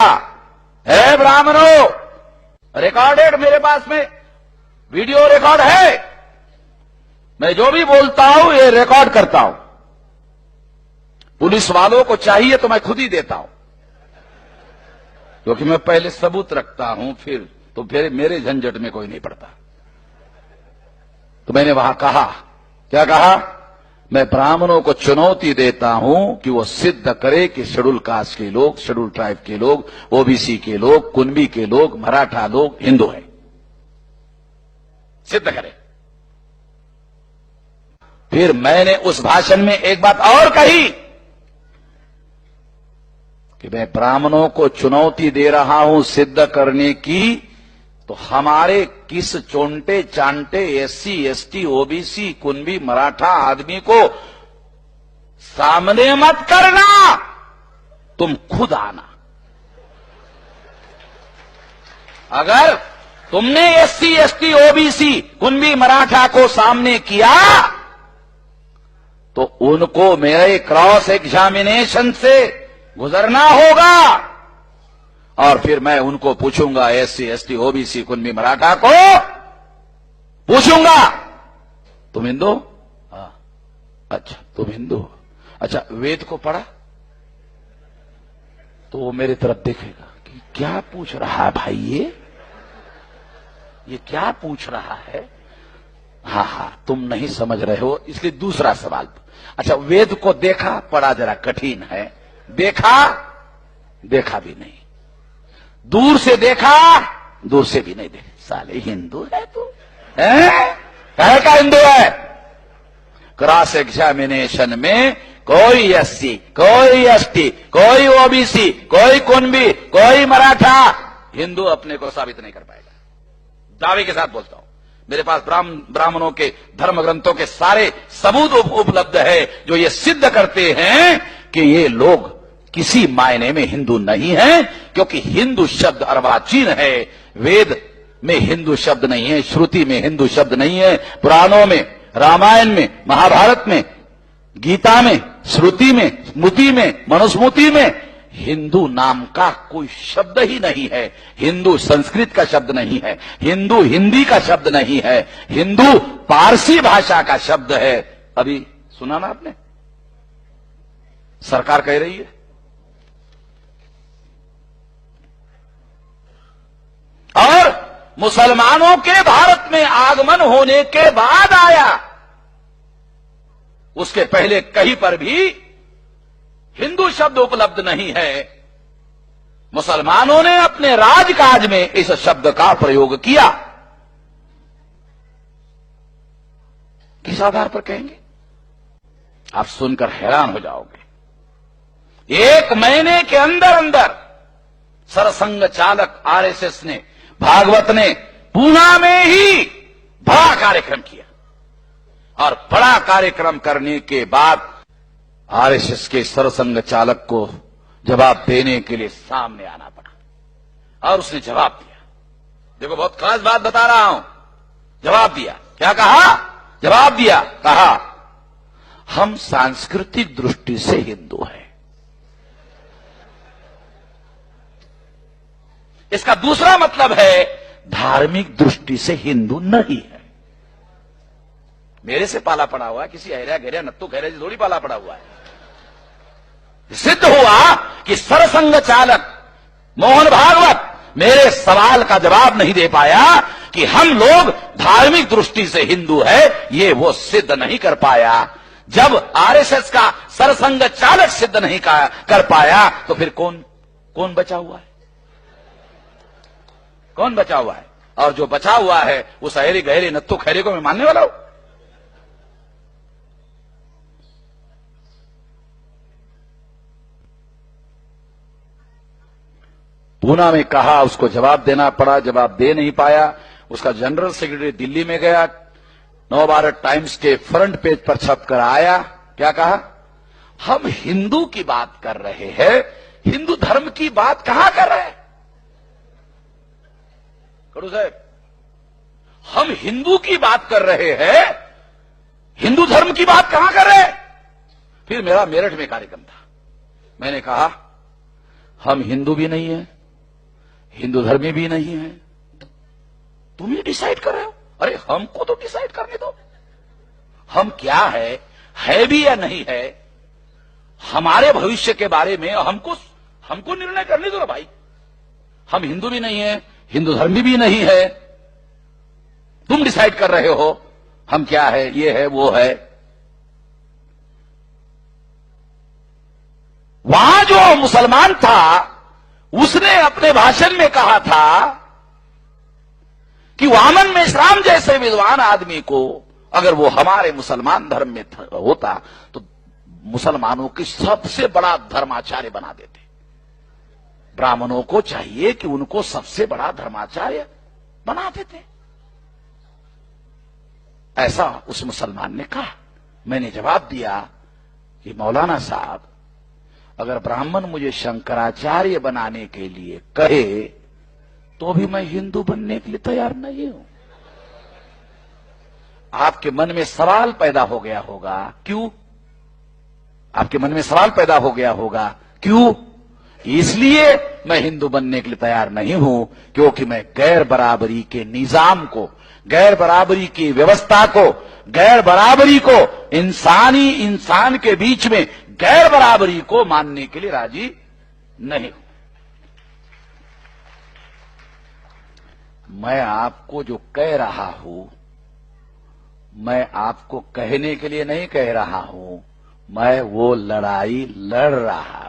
है ब्राह्मणों, रिकॉर्डेड मेरे पास में वीडियो रिकॉर्ड है। मैं जो भी बोलता हूं ये रिकॉर्ड करता हूं। पुलिस वालों को चाहिए तो मैं खुद ही देता हूं, क्योंकि मैं पहले सबूत रखता हूं, फिर मेरे झंझट में कोई नहीं पड़ता। तो मैंने वहां कहा, क्या कहा? मैं ब्राह्मणों को चुनौती देता हूं कि वो सिद्ध करे कि शेड्यूल कास्ट के लोग, शेड्यूल ट्राइब के लोग, ओबीसी के लोग, कुनबी के लोग, मराठा लोग हिंदू हैं। सिद्ध करे। फिर मैंने उस भाषण में एक बात और कही कि मैं ब्राह्मणों को चुनौती दे रहा हूं सिद्ध करने की, तो हमारे किस चोंटे चांटे एससी एसटी ओबीसी कुनबी मराठा आदमी को सामने मत करना, तुम खुद आना। अगर तुमने एससी एसटी ओबीसी कुनबी मराठा को सामने किया तो उनको मेरे क्रॉस एग्जामिनेशन से गुजरना होगा, और फिर मैं उनको पूछूंगा, एससी एसटी ओबीसी कुनबी मराठा को पूछूंगा, तुम हिंदू? हाँ। अच्छा तुम हिंदू हो? अच्छा वेद को पढ़ा? तो वो मेरी तरफ देखेगा कि क्या पूछ रहा है भाई, ये क्या पूछ रहा है। हाँ तुम नहीं समझ रहे हो, इसलिए दूसरा सवाल। अच्छा वेद को देखा? पढ़ा जरा कठिन है। देखा भी नहीं। दूर से देखा? दूर से भी नहीं देखा। साले हिंदू है तू? कहे का हिंदू है? क्रॉस एग्जामिनेशन में कोई एससी, कोई एसटी, कोई ओबीसी, कोई कुनबी, कोई मराठा हिंदू अपने को साबित नहीं कर पाएगा। दावे के साथ बोलता हूं। मेरे पास ब्राह्मणों के धर्म ग्रंथों के सारे सबूत उपलब्ध है जो ये सिद्ध करते हैं कि ये लोग किसी मायने में हिंदू नहीं है, क्योंकि हिंदू शब्द अर्वाचीन है। वेद में हिंदू शब्द नहीं है, श्रुति में हिंदू शब्द नहीं है, पुराणों में, रामायण में, महाभारत में, गीता में, श्रुति में, स्मृति में, मनुस्मृति में हिंदू नाम का कोई शब्द ही नहीं है। हिंदू संस्कृत का शब्द नहीं है, हिंदू हिंदी का शब्द नहीं है, हिंदू पारसी भाषा का शब्द है। अभी सुना ना आपने? सरकार कह रही है और मुसलमानों के भारत में आगमन होने के बाद आया, उसके पहले कहीं पर भी हिंदू शब्द उपलब्ध नहीं है। मुसलमानों ने अपने राजकाज में इस शब्द का प्रयोग किया। किस आधार पर कहेंगे? आप सुनकर हैरान हो जाओगे। 1 महीने के अंदर सरसंघ चालक आरएसएस ने, भागवत ने पूना में ही बड़ा कार्यक्रम किया, और बड़ा कार्यक्रम करने के बाद आरएसएस के सरसंघ चालक को जवाब देने के लिए सामने आना पड़ा, और उसने जवाब दिया। देखो बहुत खास बात बता रहा हूं। जवाब दिया। क्या कहा? जवाब दिया, कहा हम सांस्कृतिक दृष्टि से हिंदू हैं। इसका दूसरा मतलब है धार्मिक दृष्टि से हिंदू नहीं है। मेरे से पाला पड़ा हुआ है, किसी हैरिया घेरिया नत्तू खैरे से थोड़ी पाला पड़ा हुआ है। सिद्ध हुआ कि सरसंघ चालक मोहन भागवत मेरे सवाल का जवाब नहीं दे पाया कि हम लोग धार्मिक दृष्टि से हिंदू है, ये वो सिद्ध नहीं कर पाया। जब आरएसएस का सरसंघ चालक सिद्ध नहीं कर पाया तो फिर कौन बचा हुआ है? कौन बचा हुआ है? और जो बचा हुआ है उस हैरी गहरी नत्थु खैरे को मैं मानने वाला हूं? पूना में कहा, उसको जवाब देना पड़ा, जवाब दे नहीं पाया। उसका जनरल सेक्रेटरी दिल्ली में गया, नवभारत टाइम्स के फ्रंट पेज पर छपकर आया। क्या कहा? हम हिंदू की बात कर रहे हैं, हिंदू धर्म की बात कहां कर रहे हैं? कड़ू साहब, हम हिंदू की बात कर रहे हैं, हिंदू धर्म की बात कहां कर रहे हैं? फिर मेरा मेरठ में कार्यक्रम था। मैंने कहा हम हिंदू भी नहीं है, हिंदू धर्मी भी नहीं है, तुम ही डिसाइड कर रहे हो। अरे हमको तो डिसाइड करने दो, हम क्या है भी या नहीं है, हमारे भविष्य के बारे में हमको निर्णय करने दो ना भाई। हम हिंदू भी नहीं है, हिंदू धर्मी भी नहीं है, तुम डिसाइड कर रहे हो हम क्या है, ये है वो है। वहां जो मुसलमान था उसने अपने भाषण में कहा था कि वामन में श्राम जैसे विद्वान आदमी को अगर वो हमारे मुसलमान धर्म में होता तो मुसलमानों की सबसे बड़ा धर्माचार्य बना देते। ब्राह्मणों को चाहिए कि उनको सबसे बड़ा धर्माचार्य बना देते। ऐसा उस मुसलमान ने कहा। मैंने जवाब दिया कि मौलाना साहब, अगर ब्राह्मण मुझे शंकराचार्य बनाने के लिए कहे तो भी मैं हिंदू बनने के लिए तैयार नहीं हूं। आपके मन में सवाल पैदा हो गया होगा, क्यों? आपके मन में सवाल पैदा हो गया होगा, क्यों? इसलिए मैं हिंदू बनने के लिए तैयार नहीं हूं क्योंकि मैं गैर बराबरी के निजाम को, गैर बराबरी की व्यवस्था को, गैर बराबरी को, इंसान के बीच में गैर बराबरी को मानने के लिए राजी नहीं हूं। मैं आपको जो कह रहा हूं, मैं आपको कहने के लिए नहीं कह रहा हूं, मैं वो लड़ाई लड़ रहा